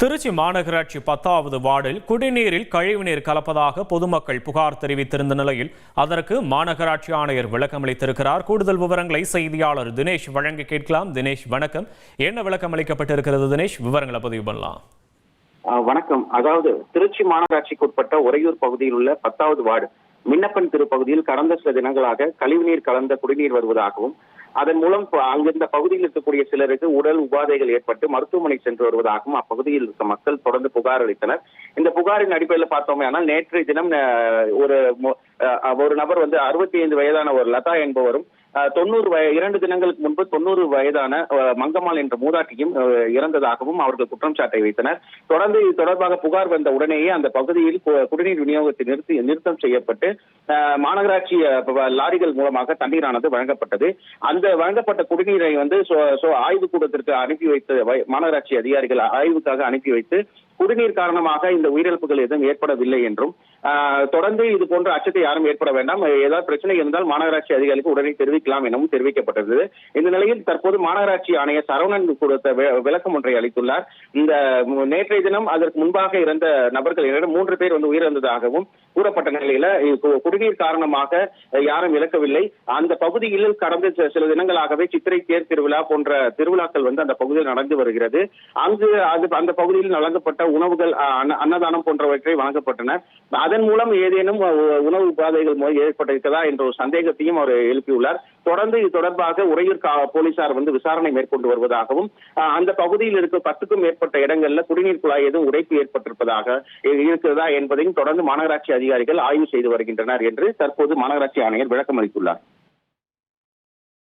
திருச்சி மாநகராட்சி 10வது வார்டில் குடிநீரில் கழிவுநீர் கலப்பதாக பொதுமக்கள் புகார் தெரிவித்திருந்த நிலையில் அதற்கு மாநகராட்சி ஆணையர் விளக்கமளித்திருக்கிறார். கூடுதல் விவரங்களை செய்தியாளர் தினேஷ் வழங்க கேட்கலாம். தினேஷ், வணக்கம். என்ன விளக்கம் அளிக்கப்பட்டிருக்கிறது தினேஷ்? விவரங்களை பதிவு பண்ணலாம். வணக்கம். அதாவது திருச்சி மாநகராட்சிக்கு உட்பட்ட உறையூர் பகுதியில் உள்ள 10வது வார்டு மின்னப்பன் தெரு பகுதியில் கடந்த சில தினங்களாக கழிவுநீர் கலந்த குடிநீர் வருவதாகவும் அதன் மூலம் அங்கிருந்த பகுதியில் இருக்கக்கூடிய சிலருக்கு உடல் உபாதைகள் ஏற்பட்டு மருத்துவமனை சென்று வருவதாகவும் அப்பகுதியில் இருக்க மக்கள் தொடர்ந்து புகார் அளித்தனர். இந்த புகாரின் அடிப்படையில் பார்த்தோமே ஆனால் நேற்றைய தினம் ஒரு நபர் 65 வயதான ஒரு லதா என்பவரும் 2 தினங்களுக்கு முன்பு 90 வயதான மங்கம்மாள் என்ற மூதாட்டியும் இறந்ததாகவும் அவர்கள் குற்றம் சாட்டை வைத்தனர். தொடர்ந்து இது தொடர்பாக புகார் வந்த உடனேயே அந்த பகுதியில் குடிநீர் விநியோகத்தை நிறுத்தம் செய்யப்பட்டு மாநகராட்சி லாரிகள் மூலமாக தண்ணீரானது வழங்கப்பட்டது. அந்த வழங்கப்பட்ட குடிநீரை ஆய்வு கூடத்திற்கு அனுப்பி வைத்து மாநகராட்சி அதிகாரிகள் ஆய்வுக்காக அனுப்பி வைத்து குடிநீர் காரணமாக இந்த உயிரிழப்புகள் எதுவும் ஏற்படவில்லை என்றும் தொடர்ந்து இது போன்ற அச்சத்தை யாரும் ஏற்பட வேண்டாம், ஏதாவது பிரச்சனை இருந்தால் மாநகராட்சி அதிகாரிகளுக்கு உடனே தெரிவிக்கலாம் எனவும் தெரிவிக்கப்பட்டது. இந்த நிலையில் தற்போது மாநகராட்சி ஆணையர் சரவணன் கொடுத்த விளக்கம் ஒன்றை அளித்துள்ளார். இந்த நேற்றைய தினம் அதற்கு முன்பாக இறந்த நபர்கள் 3 பேர் உயிரிழந்ததாகவும் கூறப்பட்ட நிலையில குடிநீர் காரணமாக யாரும் இழக்கவில்லை. அந்த பகுதியில் கடந்த சில தினங்களாகவே சித்திரை தேர் திருவிழா போன்ற திருவிழாக்கள் அந்த பகுதியில் நடந்து வருகிறது. அங்கு அந்த பகுதியில் வழங்கப்பட்ட உணவுகள் அன்னதானம் போன்றவற்றை வழங்கப்பட்டன. அதன் மூலம் ஏதேனும் உணவு உபாதைகள் ஏற்பட்டிருக்கிறதா என்ற ஒரு சந்தேகத்தையும் அவர் எழுப்பியுள்ளார். தொடர்ந்து இது தொடர்பாக உறையூர் போலீசார் விசாரணை மேற்கொண்டு வருவதாகவும் அந்த பகுதியில் இருக்க 10க்கும் மேற்பட்ட இடங்கள்ல குடிநீர் குழாய் எதுவும் உடைப்பு ஏற்பட்டிருப்பதாக இருக்கிறதா என்பதையும் தொடர்ந்து மாநகராட்சி அதிகாரிகள் ஆய்வு செய்து வருகின்றனர் என்று தற்போது மாநகராட்சி ஆணையர் விளக்கம் அளித்துள்ளார்.